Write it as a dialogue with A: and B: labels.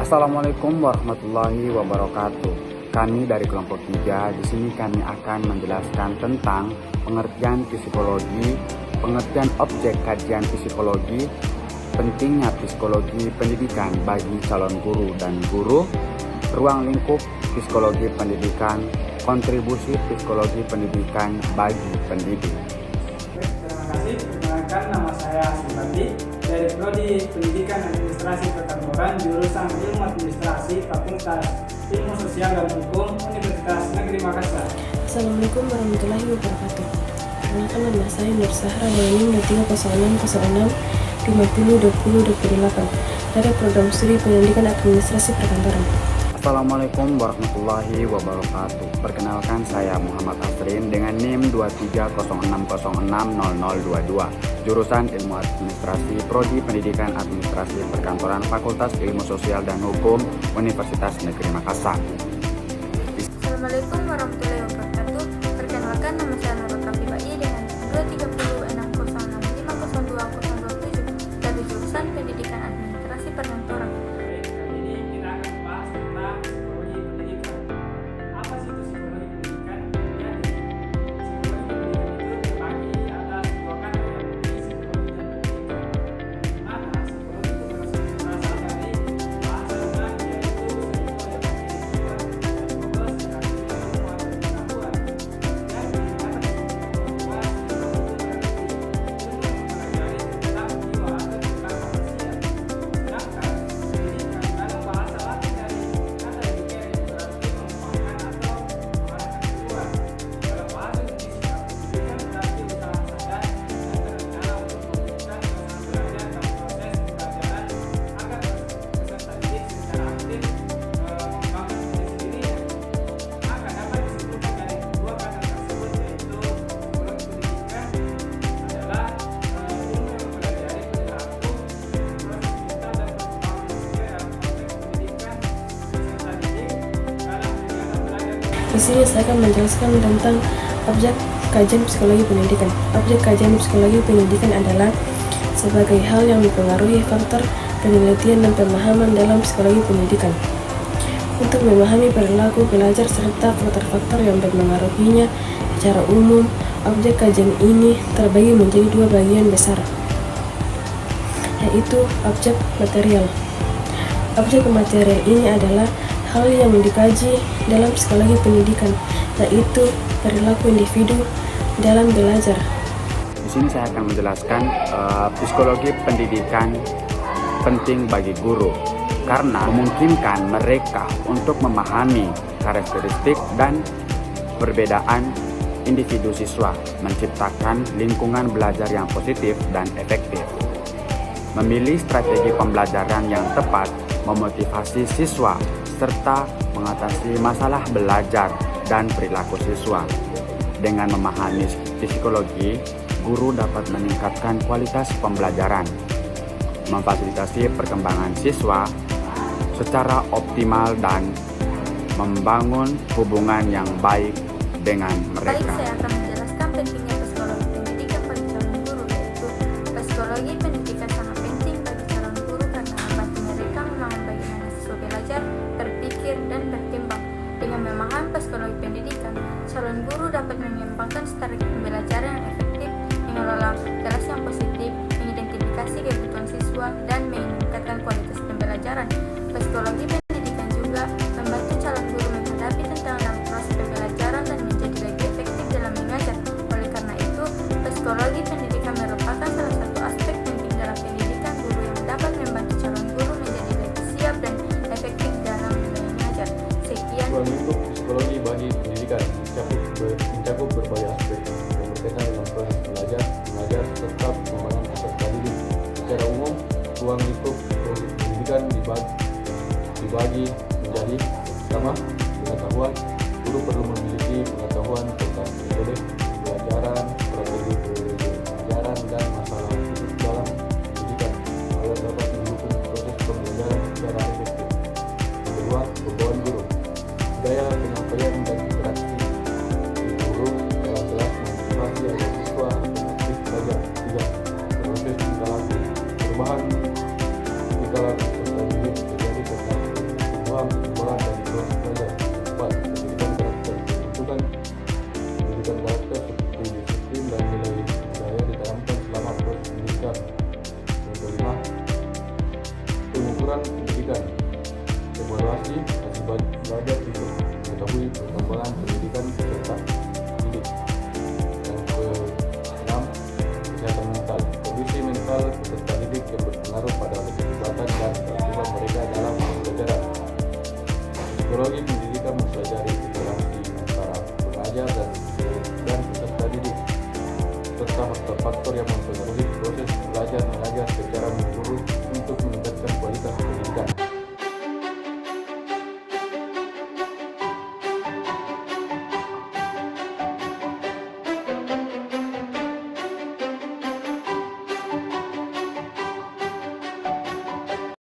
A: Assalamualaikum warahmatullahi wabarakatuh. Kami dari kelompok 3, di sini kami akan menjelaskan tentang pengertian psikologi, pengertian objek kajian psikologi, pentingnya psikologi pendidikan bagi calon guru dan guru, ruang lingkup psikologi pendidikan, kontribusi psikologi pendidikan bagi pendidik.
B: Terima kasih. Perkenalkan, nama saya Subandi dari Prodi Pendidikan Administrasi Perkantoran, jurusan Ilmu Administrasi, Fakultas Ilmu Sosial dan Hukum, Universitas Negeri Makassar.
C: Assalamualaikum warahmatullahi wabarakatuh. Perkenalkan, nama saya Nur Sahra Lenin 30606 502028 dari Program Studi Pendidikan Administrasi Perkantoran.
A: Assalamualaikum warahmatullahi wabarakatuh. Perkenalkan, saya Muhammad Asrin dengan NIM 2306060022, jurusan Ilmu Administrasi, Prodi Pendidikan Administrasi Perkantoran, Fakultas Ilmu Sosial dan Hukum, Universitas Negeri Makassar.
D: Assalamualaikum warahmatullahi wabarakatuh. Perkenalkan, nama saya Nurul Kafibai dengan 23060050227 dari jurusan Pendidikan Administrasi Perkantoran.
B: Kali ini kita akan membahas tentang psikologi pendidikan. Apa sih itu psikologi pendidikan? Jadi, psikologi pendidikan itu terbagi atas dua kata, yakni psikologi dan pendidikan. Di mana psikologi itu berasal dari bahasa Yunani, yaitu psikologi yang memiliki tujuan dan fokus pada ilmuwan dan pengetahuan. Jadi, kata psikologi itu berarti ilmu yang mempelajari tentang jiwa atau tentang manusia. Sedangkan pendidikan dalam bahasa Latin dari kata educare berarti mengembangkan atau mengarahkan keluar. Dalam bahasa Indonesia, pendidikan berarti usaha sadar dan berencana untuk mewujudkan suasana belajar dan proses pembelajaran agar peserta didik secara aktif membangun diri sendirinya. Maka dapat disimpulkan dari dua kata tersebut, yaitu psikologi pendidikan adalah ilmu yang mempelajari perilaku, proses mental dan perkembangan manusia dalam konteks pendidikan peserta didik dalam kegiatan belajar.
C: Di sini saya akan menjelaskan tentang objek kajian psikologi pendidikan. Objek kajian psikologi pendidikan adalah sebagai hal yang mempengaruhi faktor penelitian dan pemahaman dalam psikologi pendidikan. Untuk memahami perilaku pelajar serta faktor-faktor yang mempengaruhinya secara umum, objek kajian ini terbagi menjadi dua bagian besar, yaitu objek material. Objek material ini adalah hal yang dikaji dalam psikologi pendidikan, yaitu perilaku individu dalam belajar.
A: Di sini saya akan menjelaskan psikologi pendidikan penting bagi guru karena memungkinkan mereka untuk memahami karakteristik dan perbedaan individu siswa, menciptakan lingkungan belajar yang positif dan efektif, memilih strategi pembelajaran yang tepat, memotivasi siswa, serta mengatasi masalah belajar dan perilaku siswa. Dengan memahami psikologi, guru dapat meningkatkan kualitas pembelajaran, memfasilitasi perkembangan siswa secara optimal dan membangun hubungan yang baik dengan
D: Baik,
A: mereka.
D: saya akan menjelaskan pentingnya psikologi pendidikan bagi calon guru, yaitu psikologi pendidikan sangat penting bagi calon guru karena membantu mereka membangun bagaimana siswa belajar, berpikir, dan berkembang. Dengan memahami psikologi pendidikan, calon guru dapat mengembangkan strategi pembelajaran yang efektif, mengelola kelas yang positif, mengidentifikasi kebutuhan siswa, dan meningkatkan kualitas pembelajaran. Psikologi pendidikan juga membantu calon guru menghadapi tantangan dalam proses pembelajaran dan menjadi lebih efektif dalam mengajar. Oleh karena itu, psikologi pendidikan merupakan salah satu aspek penting dalam pendidikan guru yang dapat membantu calon guru menjadi lebih siap dan efektif dalam mengajar. Sekian.
E: Ruang lingkup psikologi bagi pendidikan mencakup berbagai aspek yang berkaitan dengan proses belajar, mengajar, serta pengembangan peserta didik. Secara umum, ruang lingkup psikologi pendidikan dibagi menjadi: pertama, pengetahuan. Guru perlu memiliki pengetahuan tentang metode pembelajaran, strategi pembelajaran, dan masalah khusus dalam pendidikan agar dapat mendukung proses pembelajaran secara efektif. Kedua, pembawaan guru. Gaya penyampaian dan interaksi di guru dalam kelas memotivasi agar siswa aktif belajar. Tiga, proses tingkah laku. Perubahan tingkah laku peserta didik terjadi karena belajar dan